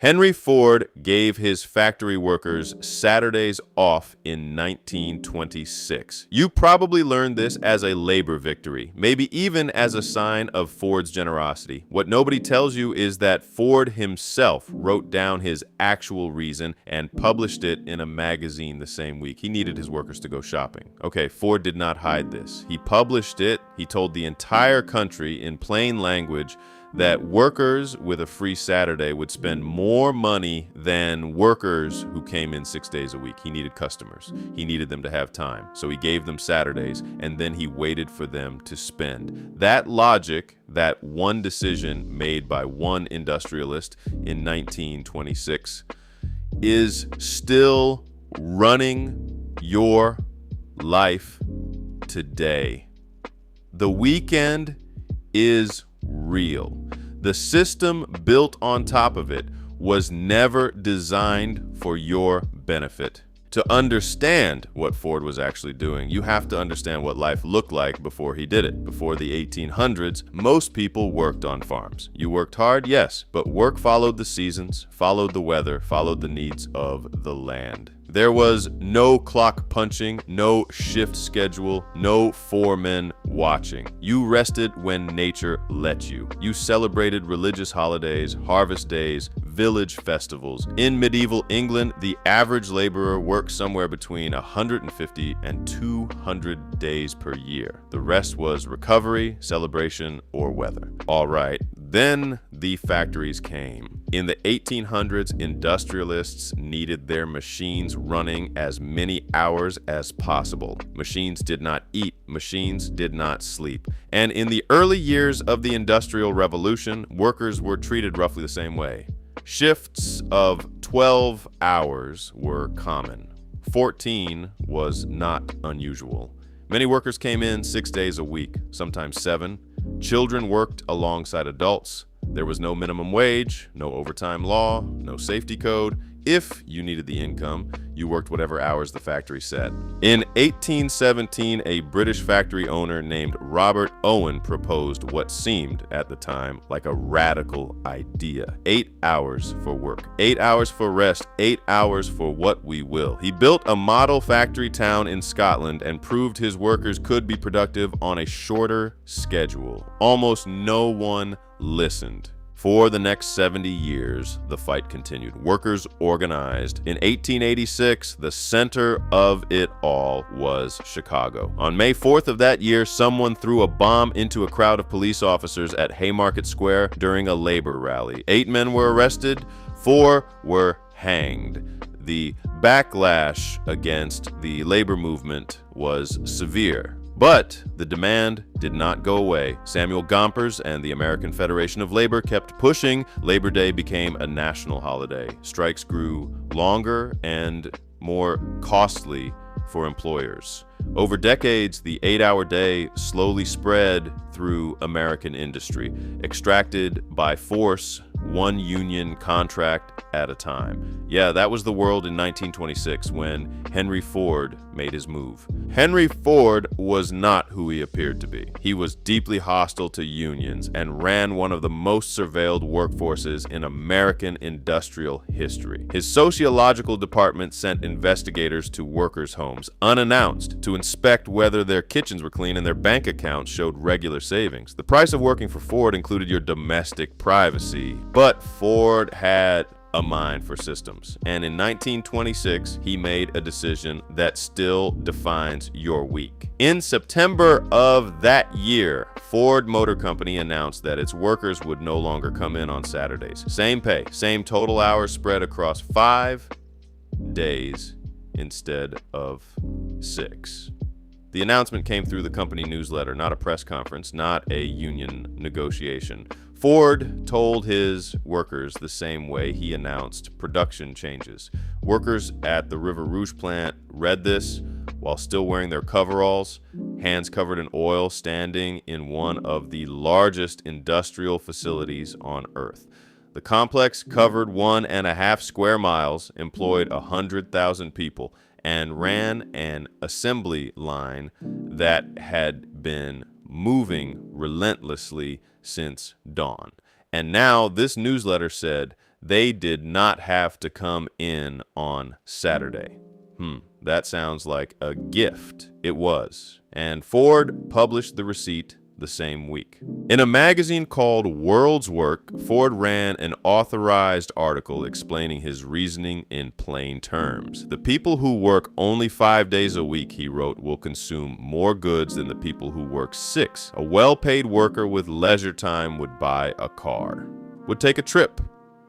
Henry Ford gave his factory workers Saturdays off in 1926. You probably learned this as a labor victory, maybe even as a sign of Ford's generosity. What nobody tells you is that Ford himself wrote down his actual reason and published it in a magazine the same week. He needed his workers to go shopping. Okay, Ford did not hide this. He published it. He told the entire country in plain language that workers with a free Saturday would spend more money than workers who came in 6 days a week. He needed customers. He needed them to have time. So he gave them Saturdays, and then he waited for them to spend. That logic, that one decision made by one industrialist in 1926, is still running your life today. The weekend is real. The system built on top of it was never designed for your benefit. To understand what Ford was actually doing, you have to understand what life looked like before he did it. Before the 1800s, most people worked on farms. You worked hard, yes, but work followed the seasons, followed the weather, followed the needs of the land. There was no clock punching, no shift schedule, no foremen watching. You rested when nature let you. You celebrated religious holidays, harvest days, village festivals. In medieval England, the average laborer worked somewhere between 150 and 200 days per year. The rest was recovery, celebration, or weather. All right, then the factories came. In the 1800s, industrialists needed their machines running as many hours as possible. Machines did not eat, machines did not sleep. And in the early years of the Industrial Revolution, workers were treated roughly the same way. Shifts of 12 hours were common. 14 was not unusual. Many workers came in 6 days a week, sometimes 7. Children worked alongside adults. There was no minimum wage, no overtime law, no safety code. If you needed the income, you worked whatever hours the factory said. In 1817, a British factory owner named Robert Owen proposed what seemed at the time like a radical idea. 8 hours for work, 8 hours for rest, 8 hours for what we will. He built a model factory town in Scotland and proved his workers could be productive on a shorter schedule. Almost no one listened. For the next 70 years, the fight continued. Workers organized. In 1886, the center of it all was Chicago. On May 4th of that year, someone threw a bomb into a crowd of police officers at Haymarket Square during a labor rally. 8 men were arrested, 4 were hanged. The backlash against the labor movement was severe. But the demand did not go away. Samuel Gompers and the American Federation of Labor kept pushing. Labor Day became a national holiday. Strikes grew longer and more costly for employers. Over decades, the 8-hour day slowly spread through American industry, extracted by force, one union contract at a time. Yeah, that was the world in 1926 when Henry Ford made his move. Henry Ford was not who he appeared to be. He was deeply hostile to unions and ran one of the most surveilled workforces in American industrial history. His sociological department sent investigators to workers' homes, unannounced, to inspect whether their kitchens were clean and their bank accounts showed regular savings. The price of working for Ford included your domestic privacy, but Ford had a mind for systems. And in 1926, he made a decision that still defines your week. In September of that year, Ford Motor Company announced that its workers would no longer come in on Saturdays. Same pay, same total hours spread across 5 days instead of 6. The announcement came through the company newsletter, not a press conference, not a union negotiation. Ford told his workers the same way he announced production changes. Workers at the River Rouge plant read this while still wearing their coveralls, hands covered in oil, standing in one of the largest industrial facilities on Earth. The complex covered 1.5 square miles, employed 100,000 people, and ran an assembly line that had been moving relentlessly since dawn. And now this newsletter said They did not have to come in on Saturday. That sounds like a gift. It was. And Ford published the receipt the same week. In a magazine called World's Work, Ford ran an authorized article explaining his reasoning in plain terms. The people who work only 5 days a week, he wrote, will consume more goods than the people who work 6. A well-paid worker with leisure time would buy a car, would take a trip,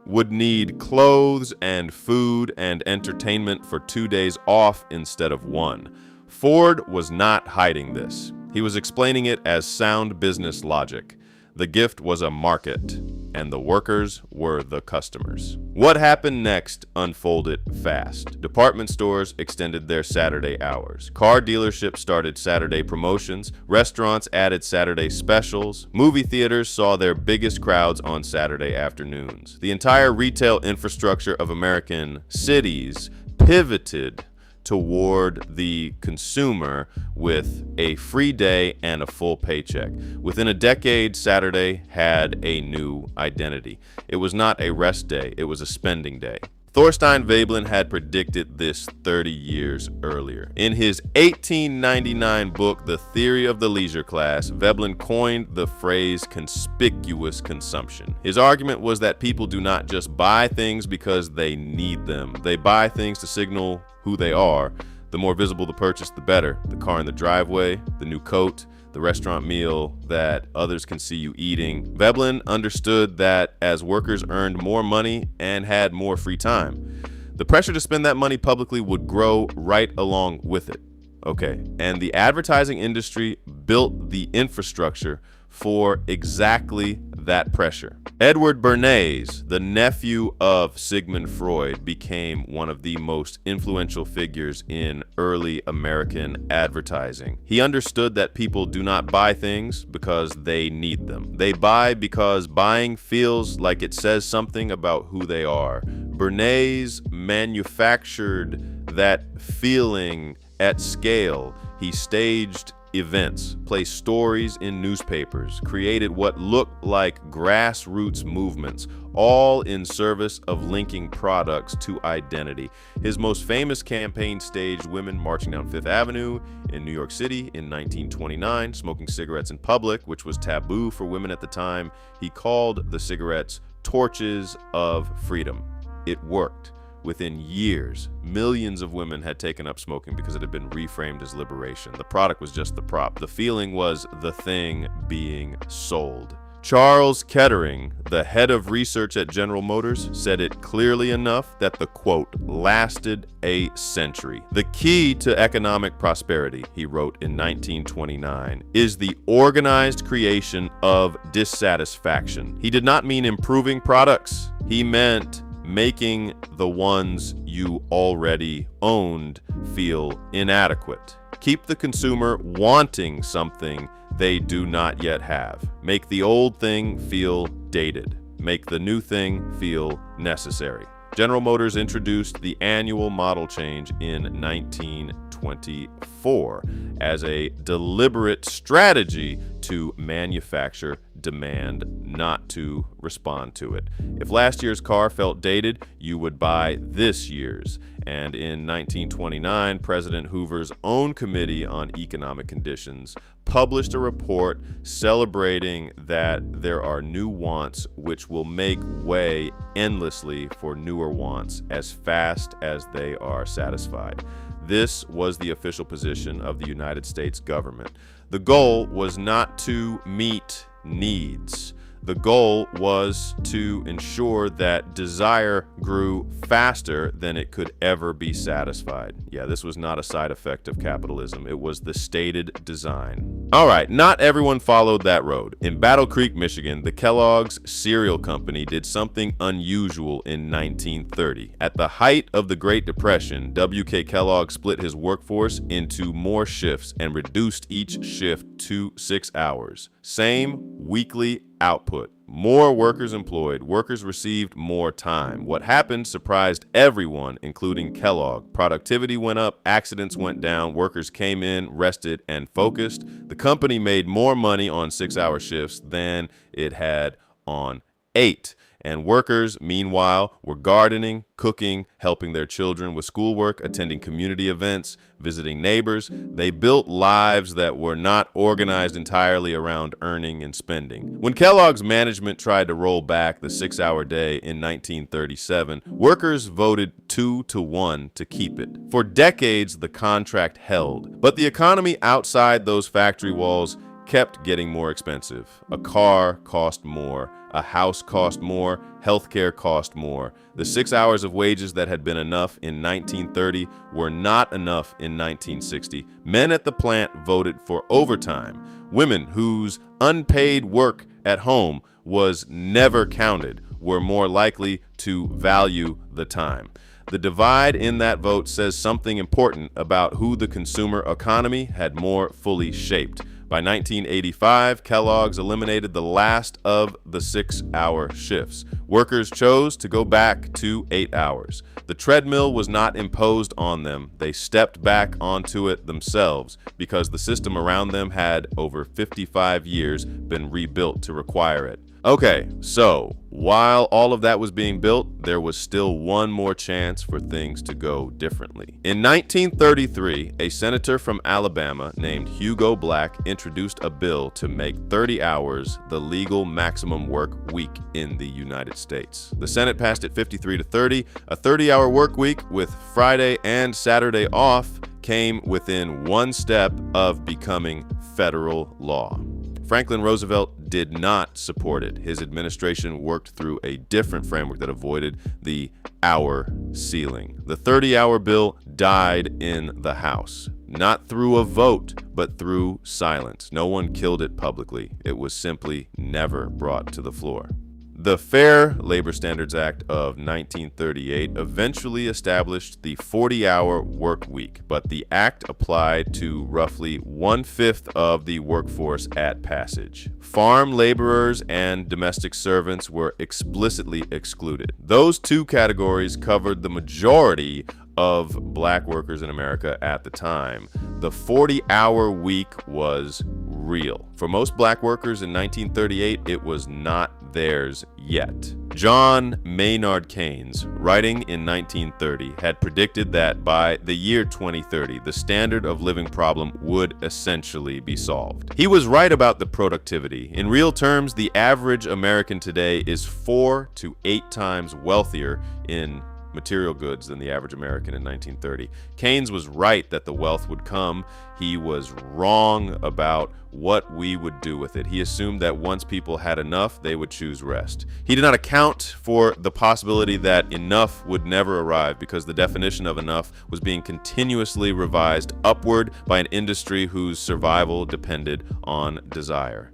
would need clothes and food and entertainment for 2 days off instead of 1. Ford was not hiding this. He was explaining it as sound business logic. The gift was a market, and the workers were the customers. What happened next unfolded fast. Department stores extended their Saturday hours. Car dealerships started Saturday promotions. Restaurants added Saturday specials. Movie theaters saw their biggest crowds on Saturday afternoons. The entire retail infrastructure of American cities pivoted toward the consumer with a free day and a full paycheck. Within a decade, Saturday had a new identity. It was not a rest day, it was a spending day. Thorstein Veblen had predicted this 30 years earlier. In his 1899 book, The Theory of the Leisure Class, Veblen coined the phrase conspicuous consumption. His argument was that people do not just buy things because they need them. They buy things to signal who they are. The more visible the purchase, the better. The car in the driveway, the new coat, the restaurant meal that others can see you eating. Veblen understood that as workers earned more money and had more free time, the pressure to spend that money publicly would grow right along with it. Okay, and the advertising industry built the infrastructure for exactly that pressure. Edward Bernays, the nephew of Sigmund Freud, became one of the most influential figures in early American advertising. He understood that people do not buy things because they need them. They buy because buying feels like it says something about who they are. Bernays manufactured that feeling at scale. He staged events, placed stories in newspapers, created what looked like grassroots movements, all in service of linking products to identity. His most famous campaign staged women marching down Fifth Avenue in New York City in 1929, smoking cigarettes in public, which was taboo for women at the time. He called the cigarettes torches of freedom. It worked. Within years, millions of women had taken up smoking because it had been reframed as liberation. The product was just the prop. The feeling was the thing being sold. Charles Kettering, the head of research at General Motors, said it clearly enough that the quote lasted a century. The key to economic prosperity, he wrote in 1929, is the organized creation of dissatisfaction. He did not mean improving products. He meant making the ones you already owned feel inadequate. Keep the consumer wanting something they do not yet have. Make the old thing feel dated. Make the new thing feel necessary. General Motors introduced the annual model change in 1924 as a deliberate strategy to manufacture demand, not to respond to it. If last year's car felt dated, you would buy this year's. And in 1929, President Hoover's own Committee on Economic Conditions published a report celebrating that there are new wants which will make way endlessly for newer wants as fast as they are satisfied. This was the official position of the United States government. The goal was not to meet needs. The goal was to ensure that desire grew faster than it could ever be satisfied. Yeah, this was not a side effect of capitalism. It was the stated design. All right, not everyone followed that road. In Battle Creek, Michigan, the Kellogg's cereal company did something unusual in 1930. At the height of the Great Depression, W.K. Kellogg split his workforce into more shifts and reduced each shift to 6 hours. Same weekly output. More workers employed. Workers received more time. What happened surprised everyone, including Kellogg. Productivity went up, accidents went down, workers came in, rested, and focused. The company made more money on 6-hour shifts than it had on 8. And workers, meanwhile, were gardening, cooking, helping their children with schoolwork, attending community events, visiting neighbors. They built lives that were not organized entirely around earning and spending. When Kellogg's management tried to roll back the 6-hour day in 1937, workers voted 2-1 to keep it. For decades, the contract held, but the economy outside those factory walls kept getting more expensive. A car cost more, a house cost more, healthcare cost more. The 6 hours of wages that had been enough in 1930 were not enough in 1960. Men at the plant voted for overtime. Women whose unpaid work at home was never counted were more likely to value the time. The divide in that vote says something important about who the consumer economy had more fully shaped. By 1985, Kellogg's eliminated the last of the 6-hour shifts. Workers chose to go back to 8 hours. The treadmill was not imposed on them. They stepped back onto it themselves because the system around them had, over 55 years, been rebuilt to require it. Okay, so while all of that was being built, there was still one more chance for things to go differently. In 1933, a senator from Alabama named Hugo Black introduced a bill to make 30 hours the legal maximum work week in the United States. The Senate passed it 53-30. A 30-hour work week with Friday and Saturday off came within one step of becoming federal law. Franklin Roosevelt did not support it. His administration worked through a different framework that avoided the hour ceiling. The 30-hour bill died in the House, not through a vote, but through silence. No one killed it publicly. It was simply never brought to the floor. The Fair Labor Standards Act of 1938 eventually established the 40-hour work week, but the act applied to roughly 1/5 of the workforce at passage. Farm laborers and domestic servants were explicitly excluded. Those two categories covered the majority of black workers in America at the time. The 40-hour week was real. For most black workers in 1938, it was not theirs yet. John Maynard Keynes, writing in 1930, had predicted that by the year 2030, the standard of living problem would essentially be solved. He was right about the productivity. In real terms, the average American today is 4 to 8 times wealthier in material goods than the average American in 1930. Keynes was right that the wealth would come. He was wrong about what we would do with it. He assumed that once people had enough, they would choose rest. He did not account for the possibility that enough would never arrive because the definition of enough was being continuously revised upward by an industry whose survival depended on desire.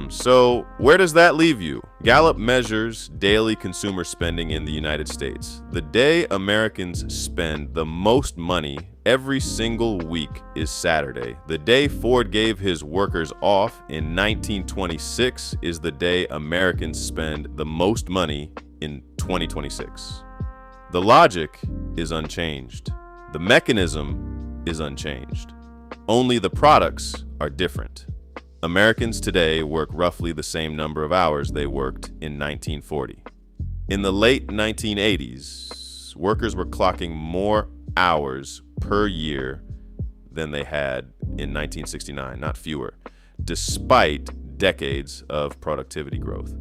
So where does that leave you? Gallup measures daily consumer spending in the United States. The day Americans spend the most money every single week is Saturday. The day Ford gave his workers off in 1926 is the day Americans spend the most money in 2026. The logic is unchanged. The mechanism is unchanged. Only the products are different. Americans today work roughly the same number of hours they worked in 1940. In the late 1980s, workers were clocking more hours per year than they had in 1969, not fewer, despite decades of productivity growth.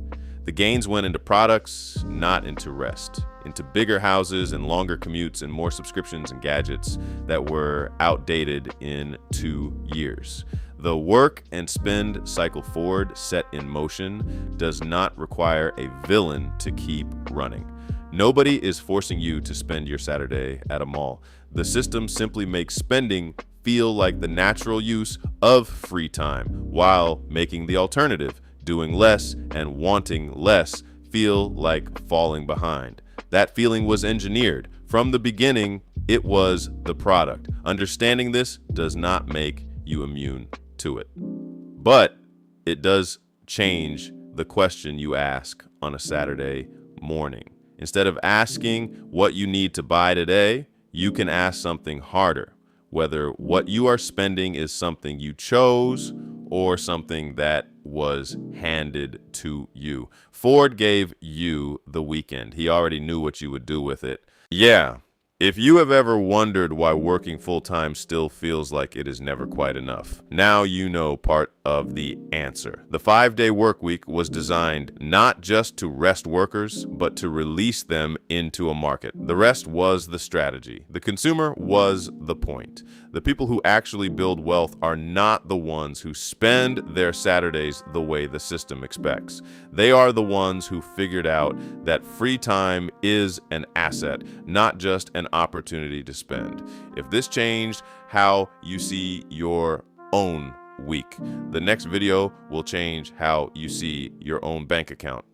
The gains went into products, not into rest, into bigger houses and longer commutes and more subscriptions and gadgets that were outdated in 2 years. The work and spend cycle Ford set in motion does not require a villain to keep running. Nobody is forcing you to spend your Saturday at a mall. The system simply makes spending feel like the natural use of free time, while making the alternative, doing less and wanting less, feel like falling behind. That feeling was engineered. From the beginning, it was the product. Understanding this does not make you immune to it. But it does change the question you ask on a Saturday morning. Instead of asking what you need to buy today, you can ask something harder, whether what you are spending is something you chose or something that was handed to you. Ford gave you the weekend. He already knew what you would do with it. Yeah. If you have ever wondered why working full-time still feels like it is never quite enough, now you know part of the answer. The 5-day work week was designed not just to rest workers, but to release them into a market. The rest was the strategy. The consumer was the point. The people who actually build wealth are not the ones who spend their Saturdays the way the system expects. They are the ones who figured out that free time is an asset, not just an opportunity to spend. If this changed how you see your own week, the next video will change how you see your own bank account.